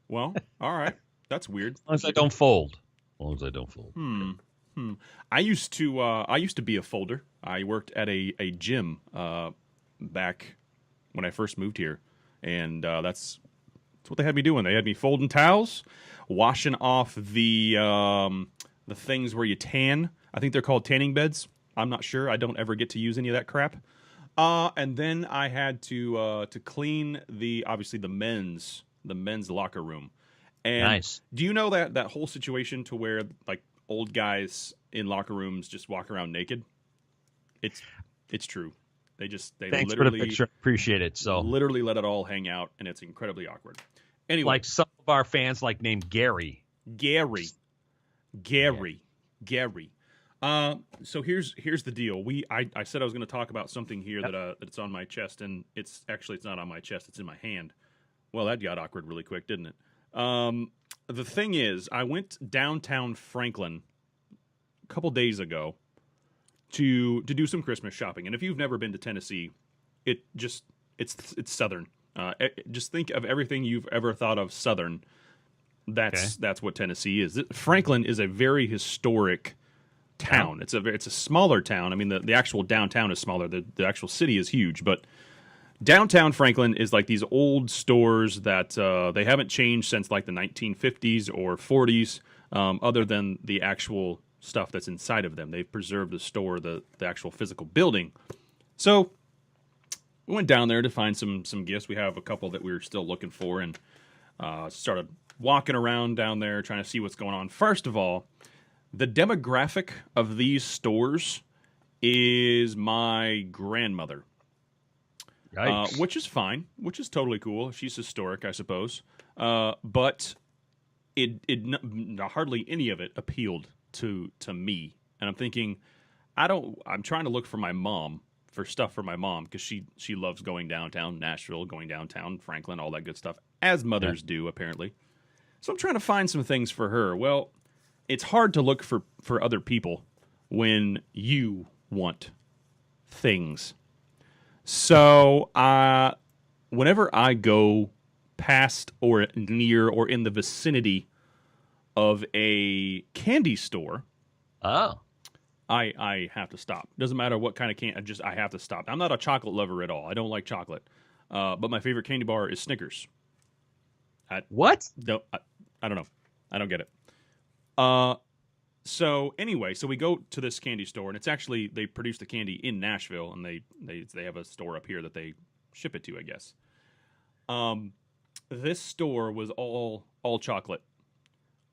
Well, all right. That's weird. As long as I don't fold. I used to be a folder. I worked at a gym back when I first moved here, and that's what they had me doing. They had me folding towels, washing off the things where you tan. I think they're called tanning beds. I'm not sure. I don't ever get to use any of that crap. And then I had to clean obviously the men's locker room. And Nice. Do you know that whole situation to where like old guys in locker rooms just walk around naked? It's true. They Thanks literally for the picture. Appreciate it. So, literally let it all hang out, and it's incredibly awkward. Anyway, like some of our fans, like named Gary. Gary. So here's the deal. I said I was going to talk about something here that it's on my chest, and it's not on my chest. It's in my hand. Well, that got awkward really quick, didn't it? The thing is, I went downtown Franklin a couple days ago to do some Christmas shopping, and if you've never been to Tennessee, it's southern. Just think of everything you've ever thought of southern. That's what Tennessee is. Franklin is a very historic town. It's a smaller town. I mean, the actual downtown is smaller. The actual city is huge, but downtown Franklin is like these old stores that they haven't changed since like the 1950s or 40s, other than the actual stuff that's inside of them. They've preserved the store, the actual physical building. So we went down there to find some gifts. We have a couple that we were still looking for, and started walking around down there trying to see what's going on. First of all, the demographic of these stores is my grandmother. Which is fine, which is totally cool. She's historic, I suppose. But hardly any of it appealed to me. And I'm thinking, I'm trying to look for my mom, for stuff for my mom, because she loves going downtown Nashville, going downtown Franklin, all that good stuff, as mothers do, apparently. So I'm trying to find some things for her. Well, it's hard to look for other people when you want things. So, whenever I go past or near or in the vicinity of a candy store, I have to stop. Doesn't matter what kind of candy, I have to stop. I'm not a chocolate lover at all. I don't like chocolate. But my favorite candy bar is Snickers. What? No, I don't know. I don't get it. So anyway, so we go to this candy store, and it's actually, they produce the candy in Nashville, and they have a store up here that they ship it to, I guess. This store was all chocolate,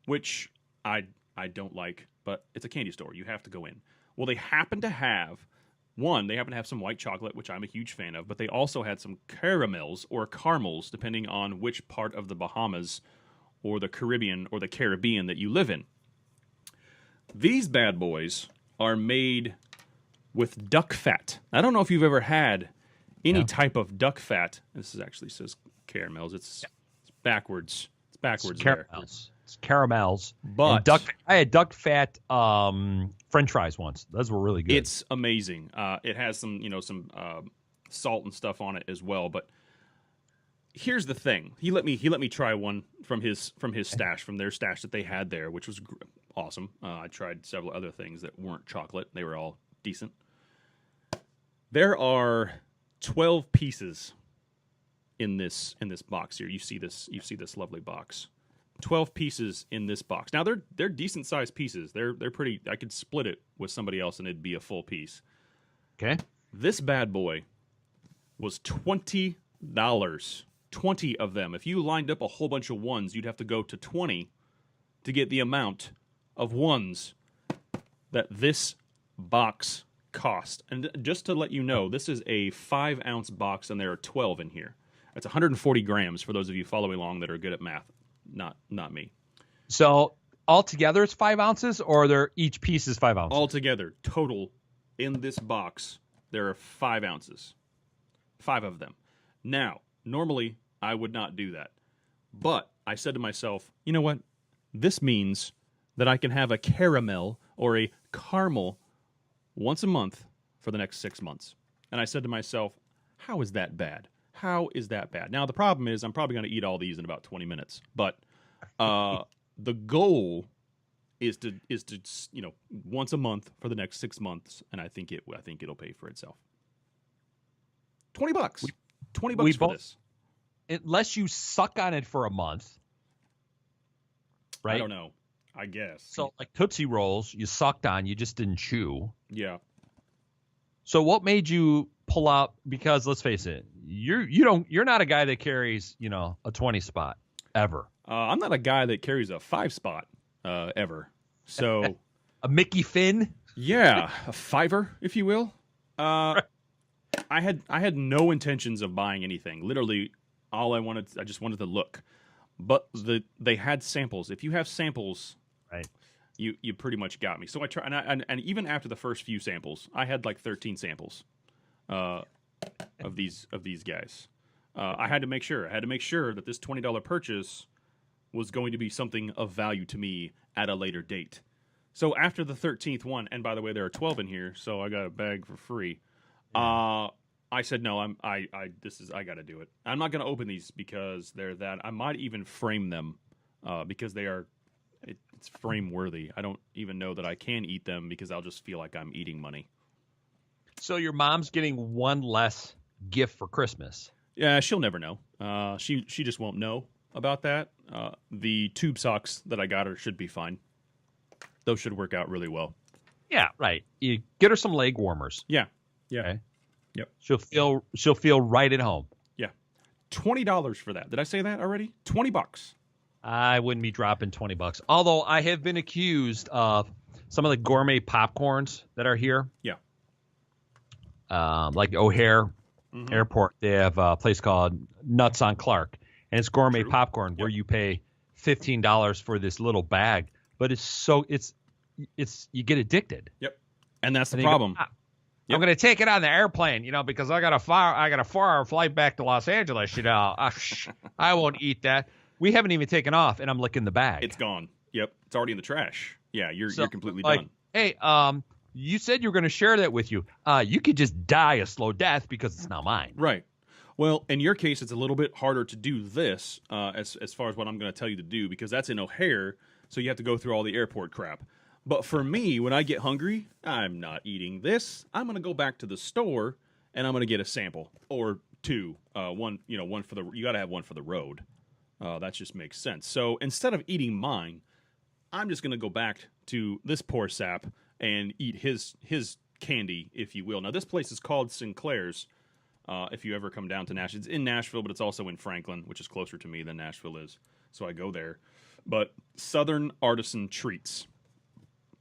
which I don't like, but it's a candy store. You have to go in. Well, they happen to have some white chocolate, which I'm a huge fan of, but they also had some caramels or caramels, depending on which part of the Bahamas or the Caribbean that you live in. These bad boys are made with duck fat. I don't know if you've ever had any type of duck fat. This actually says caramels. It's backwards. It's backwards. Caramels. It's caramels. But I had duck fat French fries once. Those were really good. It's amazing. It has some salt and stuff on it as well. But here's the thing. He let me try one from his stash, from their stash that they had there, which was awesome. I tried several other things that weren't chocolate. They were all decent. There are 12 pieces in this box here. You see this lovely box. 12 pieces in this box. Now they're decent sized pieces. They're pretty. I could split it with somebody else and it'd be a full piece. Okay. This bad boy was $20. 20 of them. If you lined up a whole bunch of ones, you'd have to go to 20 to get the amount of ones that this box cost. And just to let you know, this is a 5-ounce box and there are 12 in here. That's 140 grams for those of you following along that are good at math. Not me. So altogether it's 5 ounces, or each piece is 5 ounces? Altogether, total in this box, there are 5 ounces. 5 of them. Now, normally I would not do that. But I said to myself, you know what? This means that I can have a caramel or a caramel once a month for the next 6 months. And I said to myself, how is that bad? How is that bad? Now, the problem is I'm probably going to eat all these in about 20 minutes. But the goal is to once a month for the next 6 months, and I think it'll pay for itself. $20. $20 for this. Unless you suck on it for a month, right? I don't know. I guess. So like Tootsie Rolls, you sucked on, you just didn't chew. Yeah. So what made you pull out? Because let's face it, you're not a guy that carries a 20 spot ever. I'm not a guy that carries a 5 spot ever. So a Mickey Finn. Yeah, a fiver, if you will. I had no intentions of buying anything. Literally, I just wanted to look. But they had samples. If you have samples, right, you pretty much got me. So I tried, and even after the first few samples, I had like 13 samples of these guys. I had to make sure. That this $20 purchase was going to be something of value to me at a later date. So after the 13th one, and by the way, there are 12 in here, so I got a bag for free. I said no. I got to do it. I'm not going to open these because they're that. I might even frame them because it's frame worthy. I don't even know that I can eat them because I'll just feel like I'm eating money. So your mom's getting one less gift for Christmas. Yeah, she'll never know. She just won't know about that. The tube socks that I got her should be fine. Those should work out really well. Yeah, right. You get her some leg warmers. Yeah. Okay. Yep. She'll feel right at home. Yeah. $20 for that. Did I say that already? $20. I wouldn't be dropping $20. Although I have been accused of some of the gourmet popcorns that are here. Yeah. Like O'Hare Airport, they have a place called Nuts on Clark, and it's gourmet popcorn where you pay $15 for this little bag, but it's you get addicted. Yep. And that's the problem. I'm going to take it on the airplane, because I got a 4-hour flight back to Los Angeles, I won't eat that. We haven't even taken off, and I'm licking the bag. It's gone. Yep, it's already in the trash. Yeah, you're completely like, done. Hey, you said you were going to share that with you. You could just die a slow death because it's now mine. Right. Well, in your case, it's a little bit harder to do this as far as what I'm going to tell you to do, because that's in O'Hare, so you have to go through all the airport crap. But for me, when I get hungry, I'm not eating this. I'm going to go back to the store, and I'm going to get a sample or two. One for the. You got to have one for the road. That just makes sense. So instead of eating mine, I'm just going to go back to this poor sap and eat his candy, if you will. Now, this place is called Sinclair's. If you ever come down to Nashville. It's in Nashville, but it's also in Franklin, which is closer to me than Nashville is. So I go there. But Southern Artisan Treats.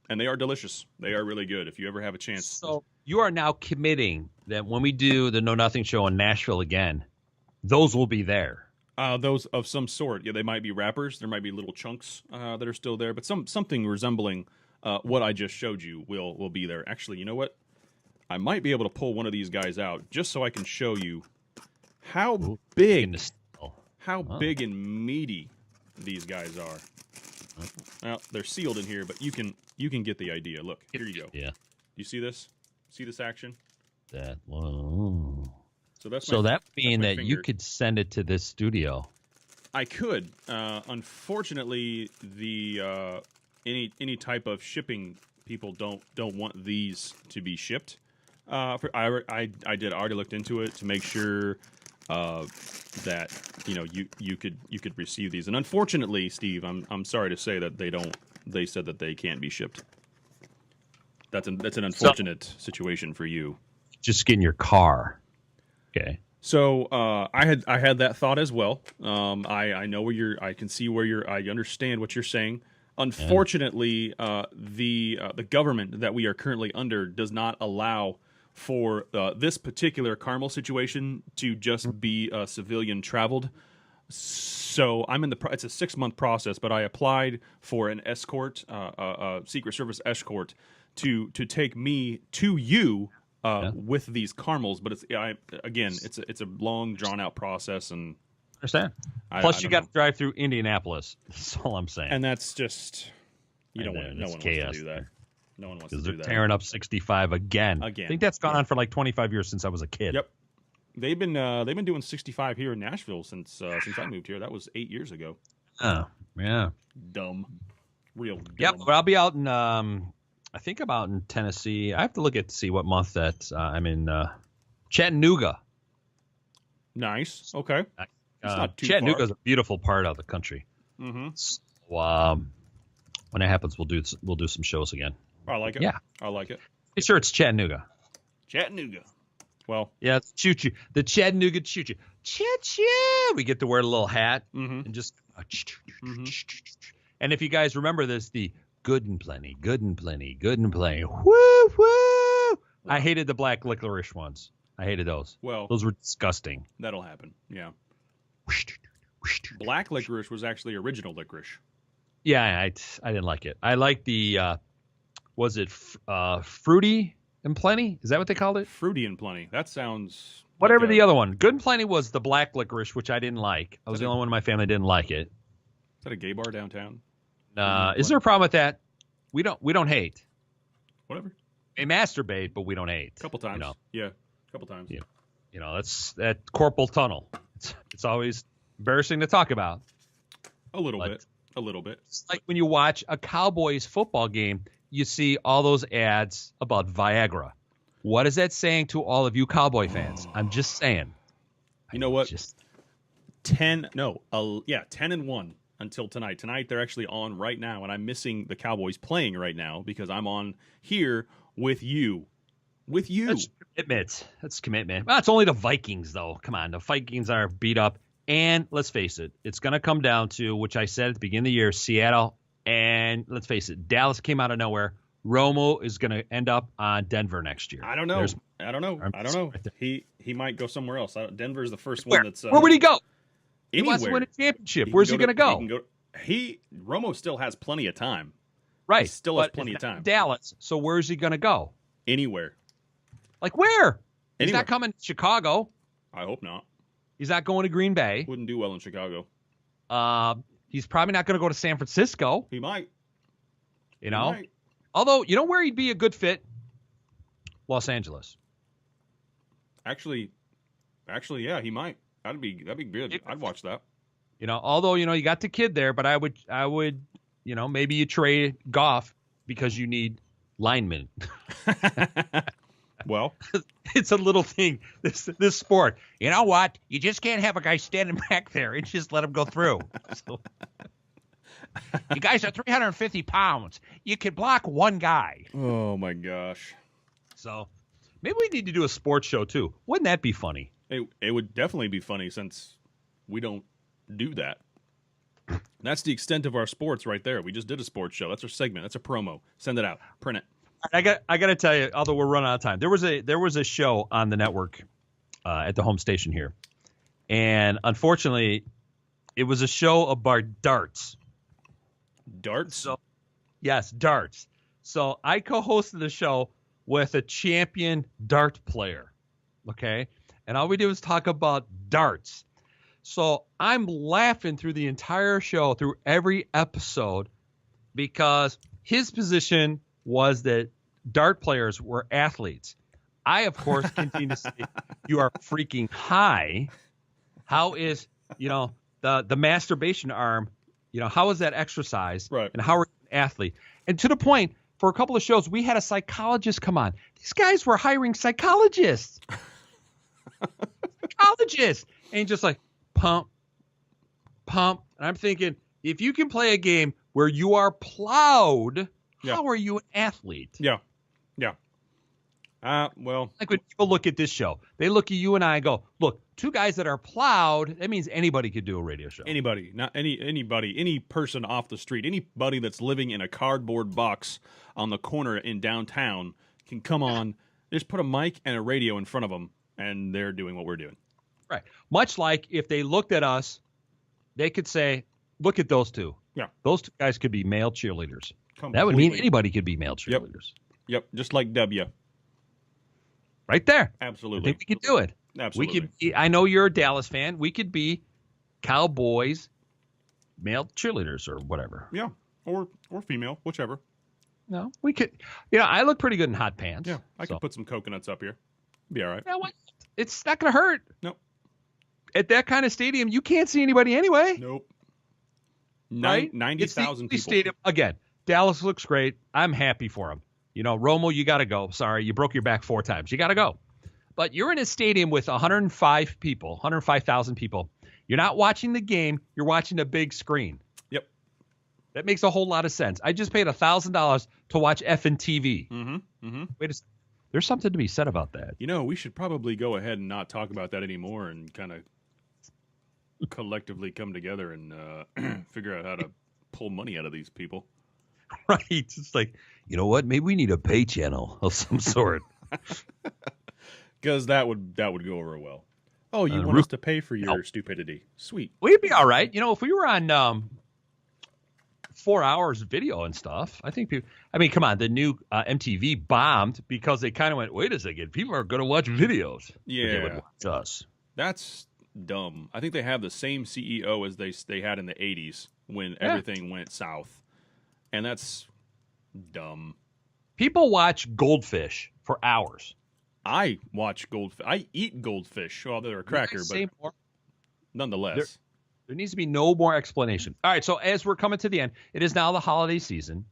And they are delicious. They are really good if you ever have a chance. So you are now committing that when we do the Know Nothing show in Nashville again, those will be there. Those of some sort. Yeah, they might be wrappers. There might be little chunks that are still there. But something resembling what I just showed you will be there. Actually, you know what? I might be able to pull one of these guys out just so I can show you how big and meaty these guys are. Well, they're sealed in here, but you can get the idea. Look, here you go. Yeah. You see this? See this action? That one. So that mean that finger. you could send it to this studio. I could. Unfortunately, the any type of shipping people don't want these to be shipped. I already looked into it to make sure that you could receive these. And unfortunately, Steve, I'm sorry to say that they said that they can't be shipped. That's an unfortunate situation for you. Just get in your car. Okay. So I had that thought as well. I know where I can see where I understand what you're saying. Unfortunately, the government that we are currently under does not allow for this particular caramel situation to just be civilian traveled. So I'm in it's a 6-month process, but I applied for an escort, a Secret Service escort, to take me to you with these caramels. But it's a long drawn out process, and understand. Plus, you got to drive through Indianapolis. That's all I'm saying. And that's just no one wants to do that. No one wants to do that. Because they're tearing up 65 again. I think that's gone on for like 25 years since I was a kid. Yep. They've been doing 65 here in Nashville since I moved here. That was 8 years ago. Oh, yeah. Dumb. Real dumb. Yep, but I'll be out in I think I'm out in Tennessee. I have to look to see what month that I'm in Chattanooga. Nice. Okay. It's not too Chattanooga is far. a beautiful part of the country. Mm-hmm. So, when it happens, we'll do some shows again. I like it. Yeah. I like it. Be sure it's Chattanooga. Chattanooga. Well. Yeah, it's choo-choo. The Chattanooga choo-choo. Choo-choo. We get to wear a little hat and just. And if you guys remember this, the good and plenty, good and plenty, good and plenty. Woo, woo. I hated the black licorice ones. I hated those. Well. Those were disgusting. That'll happen. Yeah. Black licorice was actually original licorice. Yeah, I didn't like it. I like the, was it Fruity and Plenty? Is that what they called it? Fruity and Plenty. That sounds... Whatever the other one. Good and Plenty was the black licorice, which I didn't like. I was the only one in my family that didn't like it. Is that a gay bar downtown? Is there a problem with that? We don't hate. Whatever. They masturbate, but we don't hate. A couple times. Yeah, a couple times. Yeah. That's that corporal tunnel. It's always embarrassing to talk about. A little bit. It's like when you watch a Cowboys football game, you see all those ads about Viagra. What is that saying to all of you Cowboy fans? I'm just saying. You know what? 10-1 until tonight. Tonight they're actually on right now, and I'm missing the Cowboys playing right now because I'm on here with you. With you. That's commitment. Well, it's only the Vikings, though. Come on. The Vikings are beat up. And let's face it, it's going to come down to, which I said at the beginning of the year, Seattle. And let's face it, Dallas came out of nowhere. Romo is going to end up on Denver next year. I don't know. He might go somewhere else. Denver's the first Where? one that's. Where would he go? Anywhere. He wants to win a championship. Where's he going to go? Romo still has plenty of time. Right. He still has plenty of time. Dallas. So where is he going to go? Anywhere. Like where? He's Anywhere. not coming to Chicago. I hope not. He's not going to Green Bay. Wouldn't do well in Chicago. He's probably not going to go to San Francisco. He might. You know? He might. Although, you know where he'd be a good fit? Los Angeles. Actually, yeah, he might. That'd be good. I'd watch that. You know, although, you got the kid there, but I would, maybe you trade Goff because you need linemen. Well, it's a little thing, this sport. You know what? You just can't have a guy standing back there and just let him go through. So, you guys are 350 pounds. You can block one guy. oh my gosh. So maybe we need to do a sports show too. Wouldn't that be funny? It would definitely be funny since we don't do that. That's the extent of our sports right there. We just did a sports show. That's our segment. That's a promo. Send it out. Print it. I got to tell you, although we're running out of time, there was a show on the network at the home station here, and unfortunately, it was a show about darts. Darts? So, yes, darts. So I co-hosted the show with a champion dart player. Okay, and all we did was talk about darts. So I'm laughing through the entire show, through every episode, because his position was that dart players were athletes. I, of course, continue to say, you are freaking high. How is, the masturbation arm, how is that exercise? Right. And how are you an athlete? And to the point, for a couple of shows, we had a psychologist come on. These guys were hiring psychologists. Psychologists. And just like, pump. And I'm thinking, if you can play a game where you are plowed, how are you an athlete? Yeah. Well, like when people look at this show, they look at you and I and go, look, two guys that are plowed, that means anybody could do a radio show. Anybody, not anybody, any person off the street, anybody that's living in a cardboard box on the corner in downtown can come on, just put a mic and a radio in front of them, and they're doing what we're doing. Right. Much like if they looked at us, they could say, look at those two. Yeah. Those two guys could be male cheerleaders. Completely. That would mean anybody could be male cheerleaders. Yep. Just like W. Right there. Absolutely. I think we could do it. Absolutely. We could be, I know you're a Dallas fan. We could be Cowboys, male cheerleaders or whatever. Yeah. Or female, whichever. No, we could. I look pretty good in hot pants. Yeah. I could put some coconuts up here. Be all right. Yeah, it's not going to hurt. Nope. At that kind of stadium, you can't see anybody anyway. Nope. Right? 90,000 people. Stadium. Again, Dallas looks great. I'm happy for him. Romo, you got to go. Sorry, you broke your back 4 times. You got to go. But you're in a stadium with 105,000 people. You're not watching the game. You're watching a big screen. Yep. That makes a whole lot of sense. I just paid $1,000 to watch effing TV. Mm-hmm. Mm-hmm. Wait a second. There's something to be said about that. We should probably go ahead and not talk about that anymore and kind of collectively come together and figure out how to pull money out of these people. Right. It's like, you know what? Maybe we need a pay channel of some sort. Because that would go over well. Oh, you want us to pay for your stupidity. Sweet. We'd be all right. If we were on 4 hours of video and stuff, I think people, come on, the new MTV bombed because they kind of went, wait a second, people are going to watch videos. Yeah. They would watch us. That's dumb. I think they have the same CEO as they had in the 80s when everything went south. And that's dumb. People watch goldfish for hours. I watch goldfish. I eat goldfish. Well, they're a cracker, but nonetheless. There needs to be no more explanation. All right, so as we're coming to the end, it is now the holiday season.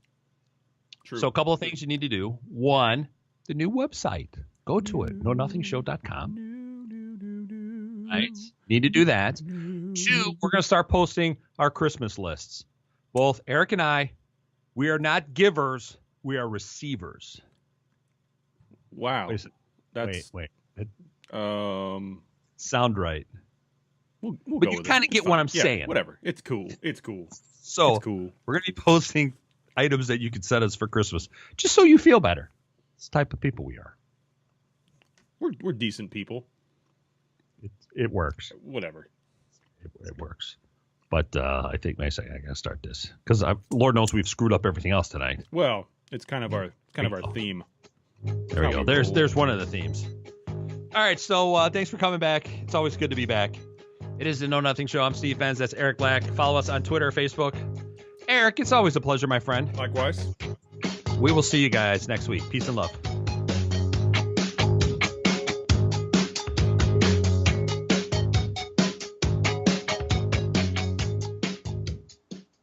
True. So a couple of things you need to do. One, the new website. Go to it, KnowNothingShow.com. Right? Need to do that. 2, we're going to start posting our Christmas lists. Both Eric and I, we are not givers, we are receivers. Wow. Wait. Sound right. We'll but go you with kind of get what I'm saying. Whatever. It's cool. So it's cool. We're going to be posting items that you can send us for Christmas, just so you feel better. It's the type of people we are. We're decent people. It works. Whatever. It works. But I think I got to start this because Lord knows we've screwed up everything else tonight. Well, it's kind of our theme. There we go. There's one of the themes. All right. So thanks for coming back. It's always good to be back. It is the Know Nothing Show. I'm Steve Benz. That's Eric Black. Follow us on Twitter, Facebook. Eric, it's always a pleasure, my friend. Likewise. We will see you guys next week. Peace and love.